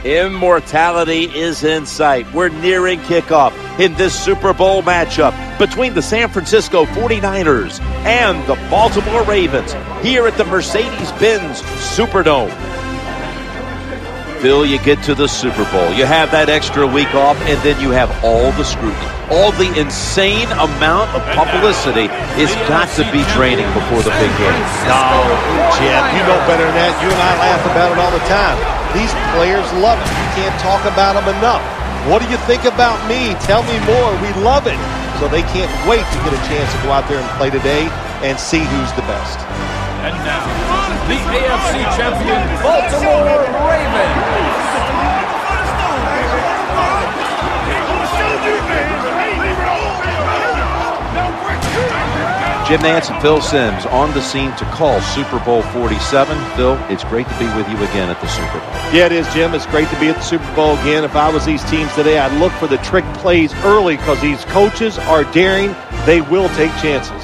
Immortality is in sight. We're nearing kickoff in this Super Bowl matchup between the San Francisco 49ers and the Baltimore Ravens here at the Mercedes-Benz Superdome. Phil, you get to the Super Bowl. You have that extra week off, and then you have all the scrutiny. All the insane amount of publicity is got to be draining before the big game. No, Jim, you know better than that. You and I laugh about it all the time. These players love it. You can't talk about them enough. What do you think about me? Tell me more. We love it. So they can't wait to get a chance to go out there and play today and see who's the best. And now, the AFC champion Baltimore Ravens. Jim Nance and Phil Simms on the scene to call Super Bowl 47. Phil, it's great to be with you again at the Super Bowl. Yeah, it is, Jim. It's great to be at the Super Bowl again. If I was these teams today, I'd look for the trick plays early because these coaches are daring. They will take chances.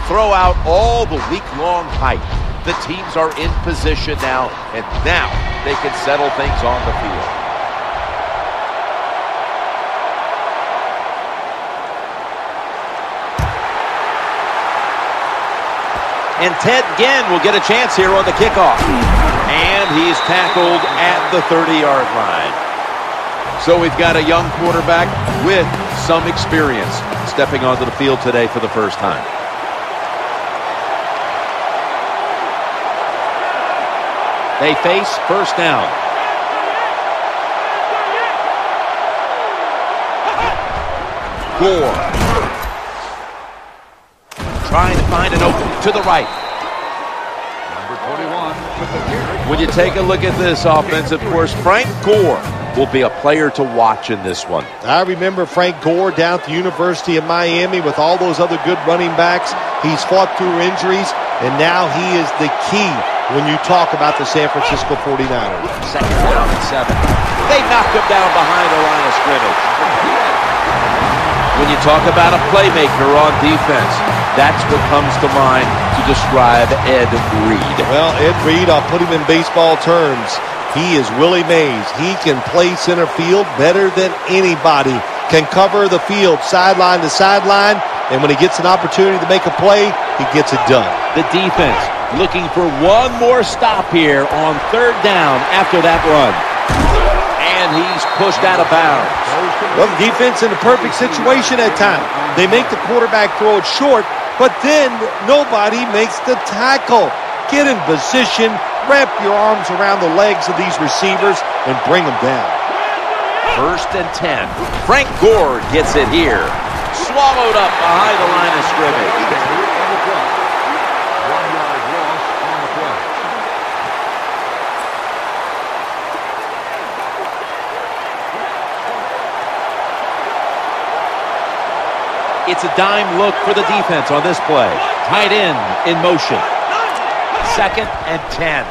Throw out all the week-long hype. The teams are in position now, and now they can settle things on the field. And Ted Ginn will get a chance here on the kickoff. And he's tackled at the 30-yard line. So we've got a young quarterback with some experience stepping onto the field today for the first time. They face first down. Gore. Trying to find an opening to the right. Number 21. When you take a look at this offense, of course, Frank Gore will be a player to watch in this one. I remember Frank Gore down at the University of Miami with all those other good running backs. He's fought through injuries, and now he is the key when you talk about the San Francisco 49ers. Second down and 7. They knocked him down behind the line of scrimmage. When you talk about a playmaker on defense, that's what comes to mind to describe Ed Reed. Well, Ed Reed, I'll put him in baseball terms. He is Willie Mays. He can play center field better than anybody. Can cover the field sideline to sideline, and when he gets an opportunity to make a play, he gets it done. The defense looking for one more stop here on third down after that run. And he's pushed out of bounds. Well, the defense in a perfect situation at times. They make the quarterback throw it short, but then nobody makes the tackle. Get in position, wrap your arms around the legs of these receivers, and bring them down. First and 10. Frank Gore gets it here. Swallowed up behind the line of scrimmage. It's It's a dime look for the defense on this play. Tight end in motion. 2nd and 10.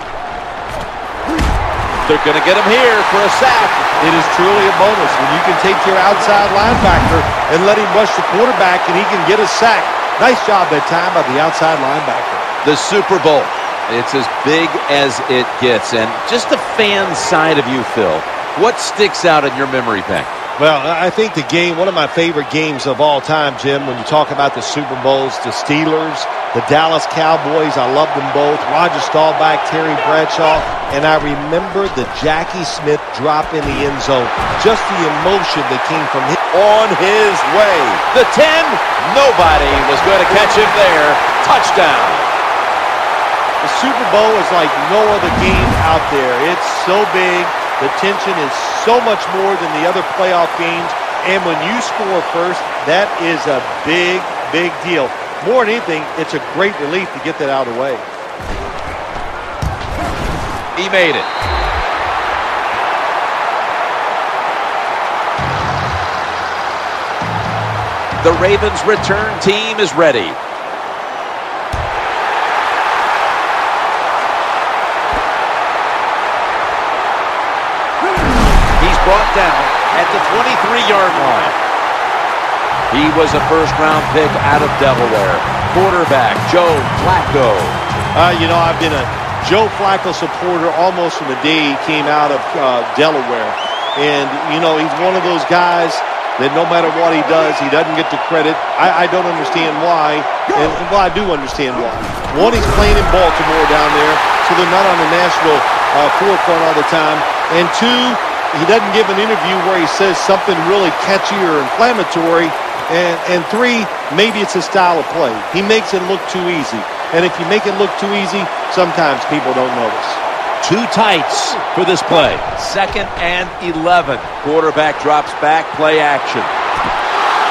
They're going to get him here for a sack. It is truly a bonus when you can take your outside linebacker and let him rush the quarterback and he can get a sack. Nice job that time by the outside linebacker. The Super Bowl. It's as big as it gets. And just the fan side of you, Phil, what sticks out in your memory bank? Well, I think the game, one of my favorite games of all time, Jim, when you talk about the Super Bowls, the Steelers, the Dallas Cowboys, I love them both. Roger Staubach, Terry Bradshaw, and I remember the Jackie Smith drop in the end zone. Just the emotion that came from him. On his way. The 10, nobody was going to catch him there. Touchdown. The Super Bowl is like no other game out there. It's so big. The tension is so much more than the other playoff games. And when you score first, that is a big, big deal. More than anything, it's a great relief to get that out of the way. He made it. The Ravens' return team is ready. Brought down at the 23-yard line. He was a first-round pick out of Delaware. Quarterback Joe Flacco. You know, I've been a Joe Flacco supporter almost from the day he came out of Delaware. And, you know, he's one of those guys that no matter what he does, he doesn't get the credit. I don't understand why. And, well, I do understand why. One, he's playing in Baltimore down there, so they're not on the national forefront all the time. And two, he doesn't give an interview where he says something really catchy or inflammatory. And three, maybe it's his style of play. He makes it look too easy. And if you make it look too easy, sometimes people don't notice. Two tights for this play. 2nd and 11. Quarterback drops back, play action.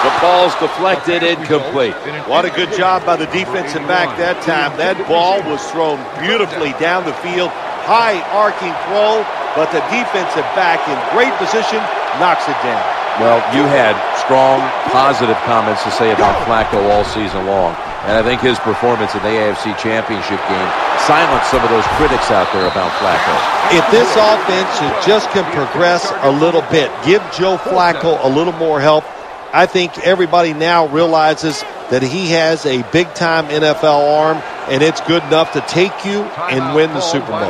The ball's deflected, incomplete. What a good job by the defensive back that time. That ball was thrown beautifully down the field. High arcing throw, but the defensive back in great position knocks it down. Well, you had strong, positive comments to say about Flacco all season long. And I think his performance in the AFC Championship game silenced some of those critics out there about Flacco. If this offense just can progress a little bit, give Joe Flacco a little more help, I think everybody now realizes that he has a big-time NFL arm, and it's good enough to take you and win the Super Bowl.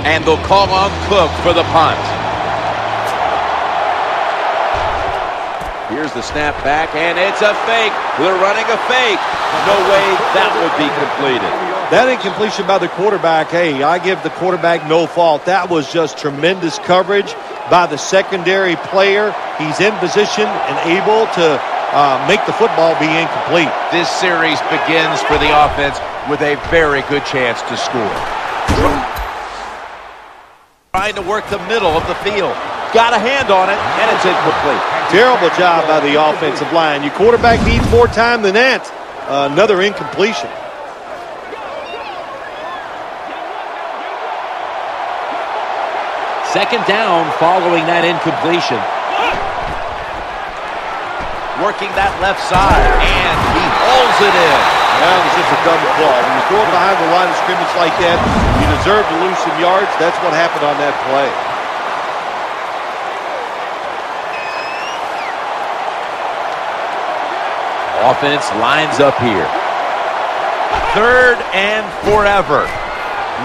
And they'll call on Cook for the punt. Here's the snap back, and it's a fake. They're running a fake. No way that would be completed. That incompletion by the quarterback, hey, I give the quarterback no fault. That was just tremendous coverage by the secondary player. He's in position and able to make the football be incomplete. This series begins for the offense with a very good chance to score. Trying to work the middle of the field. Got a hand on it, and it's incomplete. Terrible job by the offensive line. Your quarterback needs more time than that. Another incompletion. Second down following that incompletion. Working that left side, and he hauls it in. That was just a dumb call. When you throw it behind the line of scrimmage like that, you deserve to lose some yards. That's what happened on that play. Offense lines up here. 3rd and forever.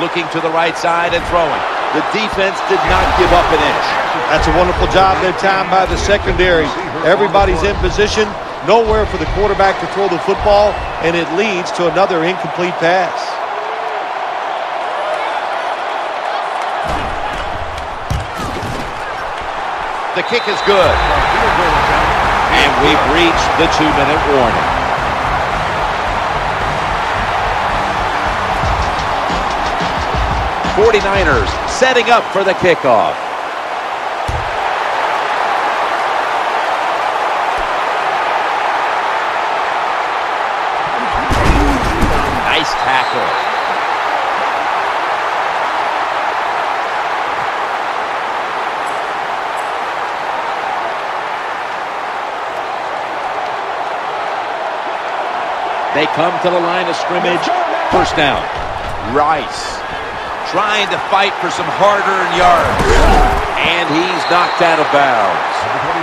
Looking to the right side and throwing. The defense did not give up an inch. That's a wonderful job that time by the secondary. Everybody's in position. Nowhere for the quarterback to throw the football, and it leads to another incomplete pass. The kick is good. And we've reached the 2-minute warning. '49ers setting up for the kickoff. Nice tackle. They come to the line of scrimmage. First down. Rice trying to fight for some hard-earned yards. And he's knocked out of bounds.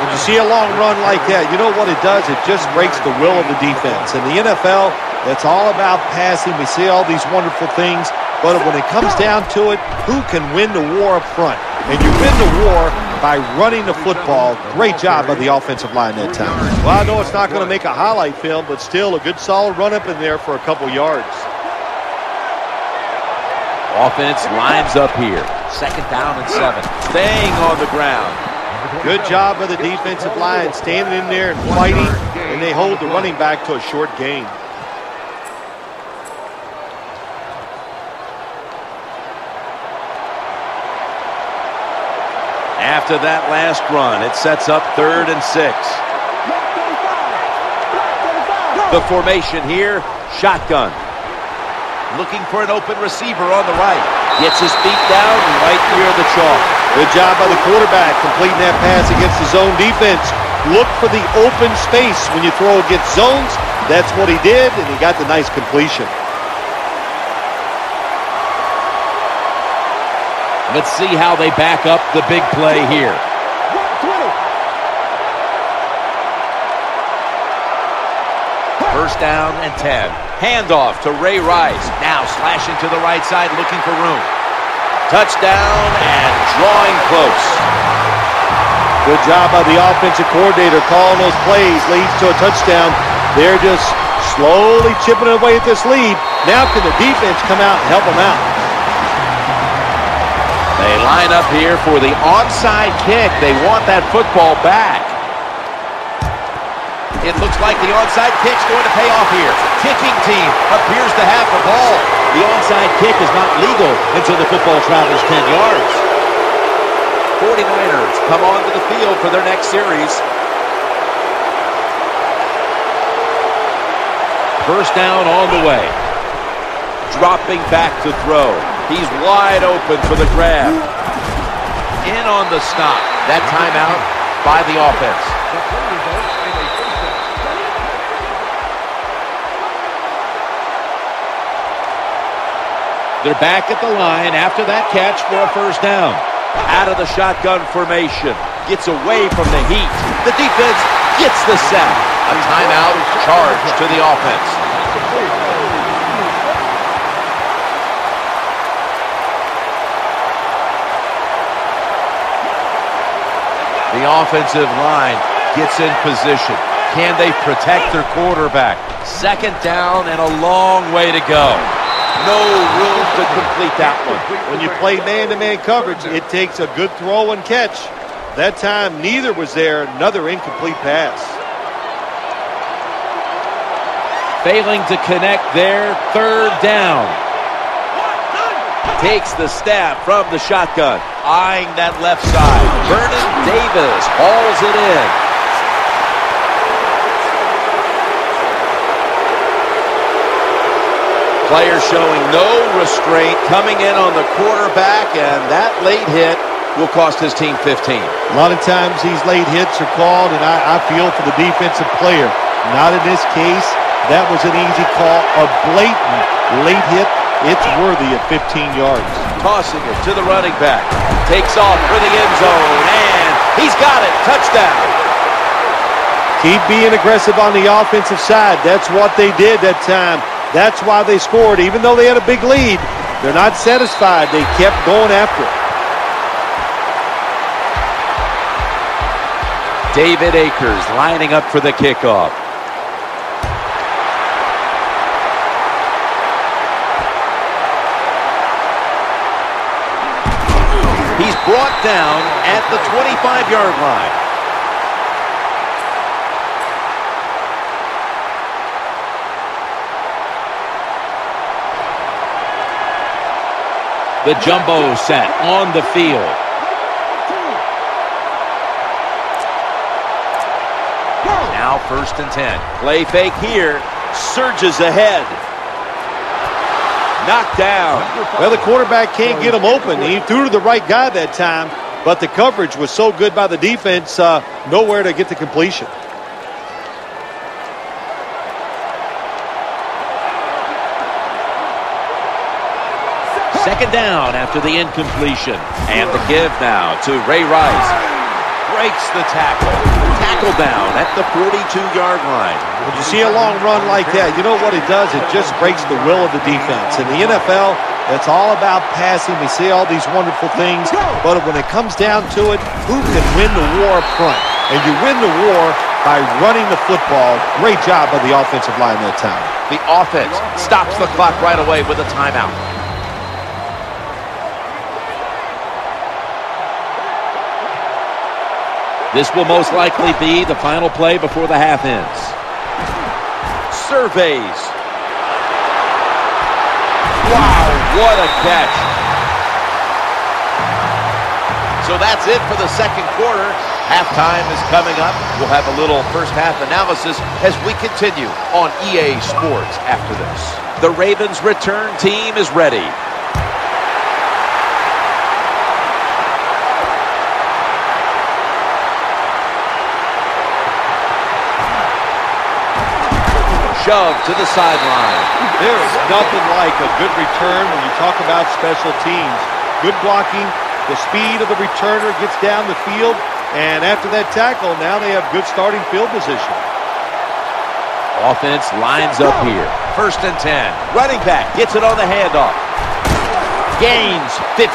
When you see a long run like that, you know what it does? It just breaks the will of the defense. In the NFL, that's all about passing. We see all these wonderful things. But when it comes down to it, who can win the war up front? And you win the war by running the football. Great job by the offensive line that time. Well, I know it's not going to make a highlight film, but still a good solid run up in there for a couple yards. Offense lines up here. 2nd down and 7. Staying on the ground. Good job by the defensive line, standing in there and fighting, and they hold the running back to a short gain. After that last run, it sets up 3rd and 6. The formation here, shotgun. Looking for an open receiver on the right. Gets his feet down right near the chalk. Good job by the quarterback completing that pass against the zone defense. Look for the open space when you throw against zones. That's what he did, and he got the nice completion. Let's see how they back up the big play here. First down and 10. Handoff to Ray Rice. Now slashing to the right side, looking for room. Touchdown and drawing close. Good job by the offensive coordinator calling those plays. Leads to a touchdown. They're just slowly chipping away at this lead. Now can the defense come out and help them out? They line up here for the onside kick. They want that football back. It looks like the onside kick's going to pay off here. Kicking team appears to have the ball. The onside kick is not legal until the football travels 10 yards. 49ers come onto the field for their next series. First down on the way. Dropping back to throw. He's wide open for the grab. In on the stop. That timeout by the offense. They're back at the line after that catch for a first down. Out of the shotgun formation. Gets away from the heat. The defense gets the sack. A timeout charge to the offense. The offensive line gets in position. Can they protect their quarterback? 2nd down and a long way to go. No room to complete that one. When you play man-to-man coverage, it takes a good throw and catch. That time, neither was there. Another incomplete pass. Failing to connect there. 3rd down. Takes the snap from the shotgun. Eyeing that left side. Vernon Davis hauls it in. Players showing no restraint, coming in on the quarterback, and that late hit will cost his team 15. A lot of times these late hits are called, and I feel for the defensive player. Not in this case. That was an easy call. A blatant late hit. It's worthy of 15 yards. Tossing it to the running back. Takes off for the end zone, and he's got it. Touchdown. Keep being aggressive on the offensive side. That's what they did that time. That's why they scored. Even though they had a big lead, they're not satisfied. They kept going after it. David Akers lining up for the kickoff. He's brought down at the 25-yard line. The jumbo set on the field. Now 1st and 10. Play fake here. Surges ahead. Knocked down. Well, the quarterback can't get him open. He threw to the right guy that time, but the coverage was so good by the defense, nowhere to get the completion. Second down after the incompletion. And the give now to Ray Rice. Breaks the tackle. Tackle down at the 42-yard line. When you see a long run like that, you know what it does? It just breaks the will of the defense. In the NFL, it's all about passing. We see all these wonderful things, but when it comes down to it, who can win the war up front? And you win the war by running the football. Great job by the offensive line that time. The offense stops the clock right away with a timeout. This will most likely be the final play before the half ends. Surveys. Wow, what a catch. So that's it for the second quarter. Halftime is coming up. We'll have a little first half analysis as we continue on EA Sports after this. The Ravens return team is ready. Shove to the sideline. There is nothing like a good return when you talk about special teams. Good blocking, the speed of the returner gets down the field, and after that tackle, now they have good starting field position. Offense lines up here. 1st and 10. Running back gets it on the handoff. Gains 15.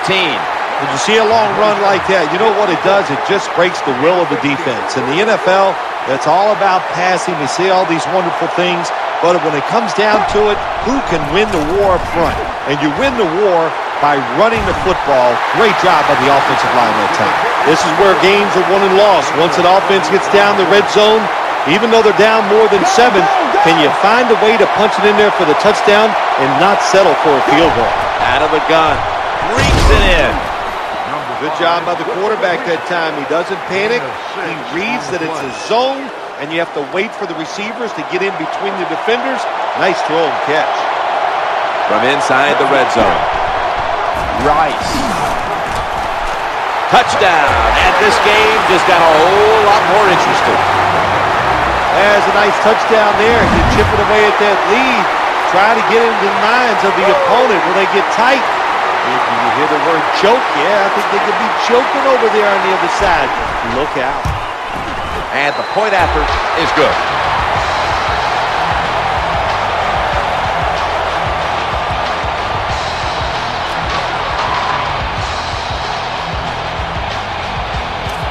When you see a long run like that, you know what it does? It just breaks the will of the defense. In the NFL, it's all about passing. We see all these wonderful things, but when it comes down to it, who can win the war up front? And you win the war by running the football. Great job by the offensive line that time. This is where games are won and lost. Once an offense gets down the red zone, even though they're down more than 7, can you find a way to punch it in there for the touchdown and not settle for a field goal? Out of the gun. Reeks it in. Good job by the quarterback that time. He doesn't panic. He reads that it's a zone, and you have to wait for the receivers to get in between the defenders. Nice throw and catch. From inside the red zone. Rice. Touchdown. And this game just got a whole lot more interesting. There's a nice touchdown there. You're chipping away at that lead. Try to get into the minds of the opponent. Will they get tight? If you hear the word choke, yeah, I think they could be choking over there on the other side. Look out. And the point after is good.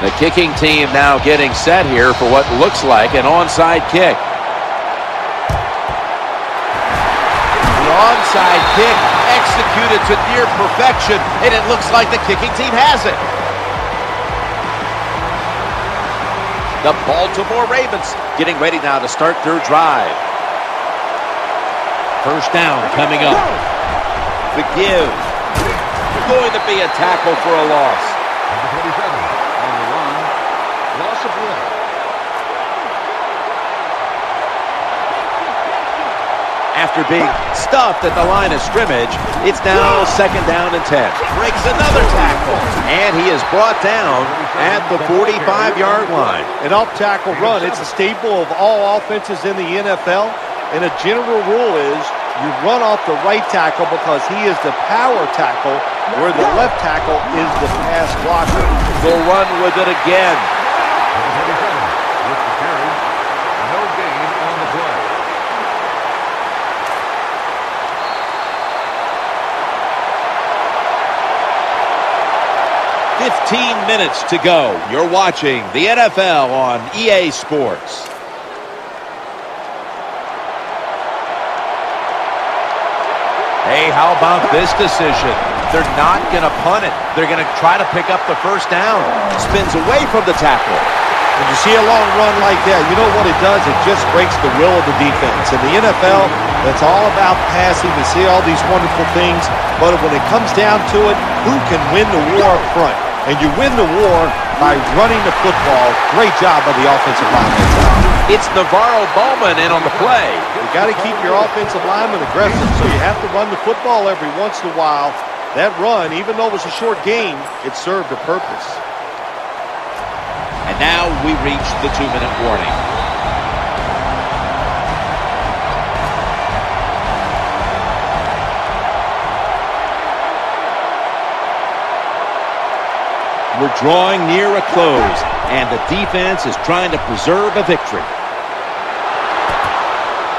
The kicking team now getting set here for what looks like an onside kick. The onside kick executed to near perfection, and it looks like the kicking team has it. The Baltimore Ravens getting ready now to start their drive. 1st down coming up. The give. Going to be a tackle for a loss. Number 27 on the run. Loss of 1. After being stuffed at the line of scrimmage, it's now 2nd down and 10. Breaks another tackle, and he is brought down at the 45-yard line. An off-tackle run, it's a staple of all offenses in the NFL, and a general rule is you run off the right tackle because he is the power tackle, where the left tackle is the pass blocker. They'll run with it again. Number 27 with the carry. No gain on the play. 15 minutes to go. You're watching the NFL on EA Sports. Hey, how about this decision? They're not going to punt it. They're going to try to pick up the 1st down. Spins away from the tackle. When you see a long run like that, you know what it does? It just breaks the will of the defense. In the NFL, it's all about passing. We see all these wonderful things, but when it comes down to it, who can win the war up front? And you win the war by running the football. Great job by the offensive line that time. It's Navarro Bowman in on the play. You got to keep your offensive lineman aggressive, so you have to run the football every once in a while. That run, even though it was a short game, it served a purpose. And now we reach the 2-minute warning. We're drawing near a close, and the defense is trying to preserve a victory.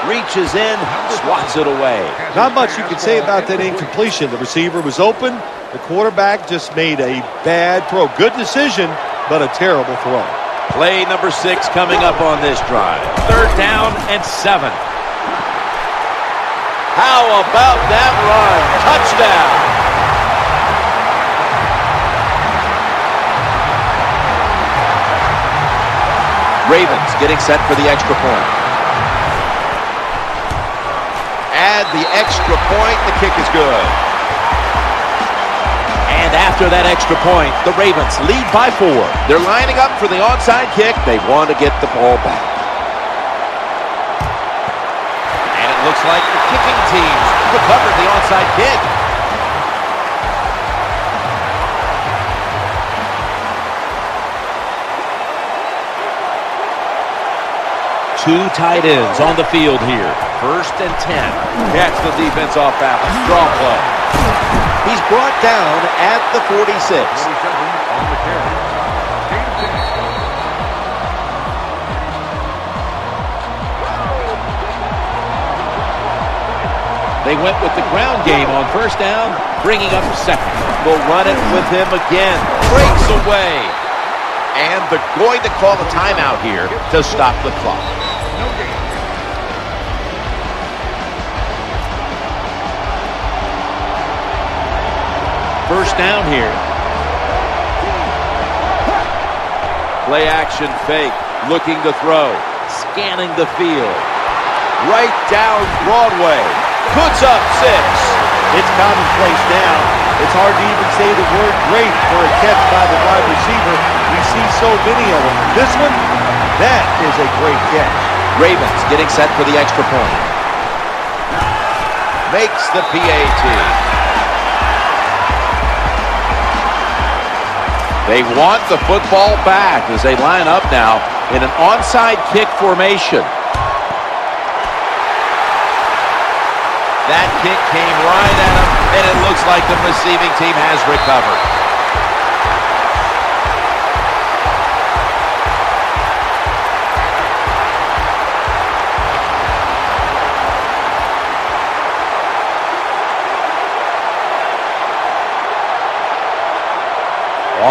Reaches in, swats it away. Not much you can say about that incompletion. The receiver was open. The quarterback just made a bad throw. Good decision, but a terrible throw. Play number 6 coming up on this drive. 3rd down and 7. How about that run? Touchdown. Ravens getting set for the extra point. Add the extra point. The kick is good. And after that extra point, the Ravens lead by 4. They're lining up for the onside kick. They want to get the ball back. And it looks like the kicking teams recovered the onside kick. Two tight ends on the field here. 1st and 10. Catch the defense off balance. Draw play. He's brought down at the 46. 47 on the carry. Gain of 10. They went with the ground game on 1st down, bringing up 2nd. We'll run it with him again. Breaks away. And they're going to call a timeout here to stop the clock. No gain. First down here. Play action fake. Looking to throw. Scanning the field. Right down Broadway. Puts up 6. It's commonplace now. It's hard to even say the word great for a catch by the wide receiver. We see so many of them. This one, that is a great catch. Ravens getting set for the extra point. Makes the PAT. They want the football back as they line up now in an onside kick formation. That kick came right at him, and it looks like the receiving team has recovered.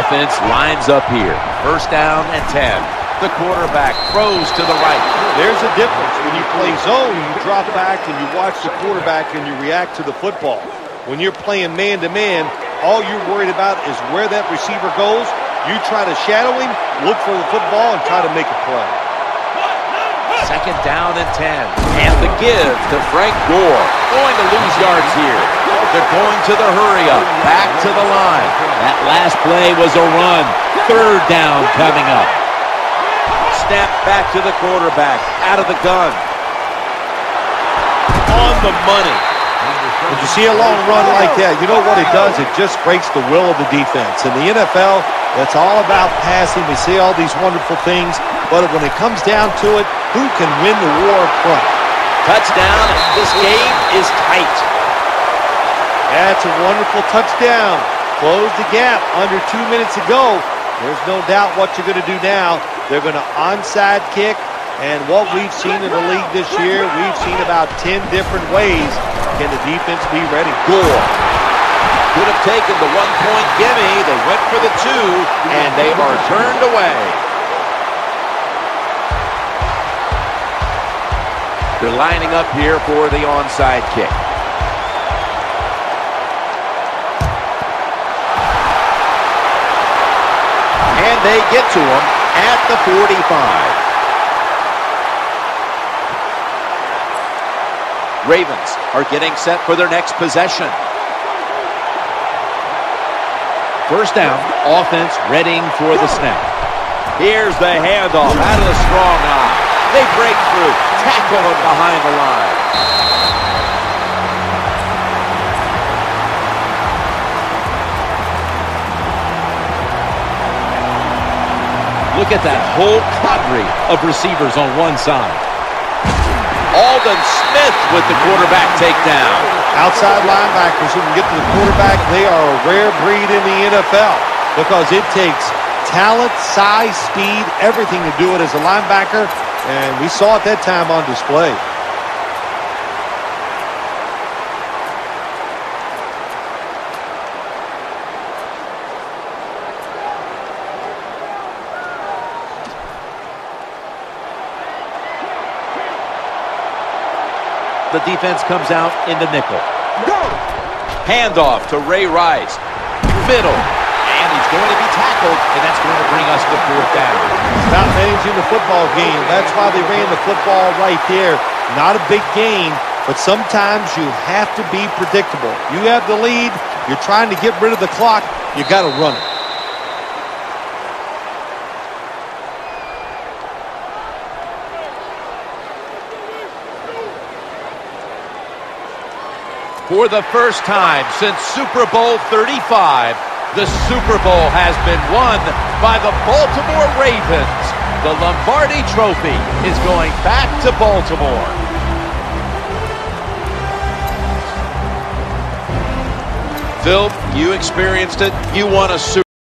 Offense lines up here. 1st down and 10. The quarterback throws to the right. There's a difference. When you play zone, you drop back and you watch the quarterback and you react to the football. When you're playing man-to-man, all you're worried about is where that receiver goes. You try to shadow him, look for the football, and try to make a play. 2nd down and 10. And the give to Frank Gore. Going to lose yards here. They're going to the hurry-up. Back to the line. That last play was a run. 3rd down coming up. Snap back to the quarterback. Out of the gun. On the money. When you see a long run like that, you know what it does? It just breaks the will of the defense. In the NFL, that's all about passing. We see all these wonderful things, but when it comes down to it, who can win the war up front? Touchdown. This game is tight. That's a wonderful touchdown. Close the gap under 2 minutes to go. There's no doubt what you're going to do now. They're going to onside kick. And what we've seen in the league this year, we've seen about 10 different ways. Can the defense be ready? Gore could have taken the 1-point gimme. They went for the 2, and they are turned away. They're lining up here for the onside kick. And they get to him at the 45. Ravens are getting set for their next possession. 1st down, offense readying for the snap. Here's the handoff out of the strong eye. They break through, tackle him behind the line. Look at that whole cadre of receivers on one side. Aldon Smith with the quarterback takedown. Outside linebackers who can get to the quarterback, they are a rare breed in the NFL. because it takes talent, size, speed, everything to do it as a linebacker, and we saw it that time on display. The defense comes out in the nickel. Handoff to Ray Rice. Middle. And he's going to be tackled, and that's going to bring us to fourth down. It's about managing the football game. That's why they ran the football right there. Not a big gain, but sometimes you have to be predictable. You have the lead. You're trying to get rid of the clock. You got to run it. For the first time since Super Bowl 35, the Super Bowl has been won by the Baltimore Ravens. The Lombardi Trophy is going back to Baltimore. Phil, you experienced it. You won a Super Bowl.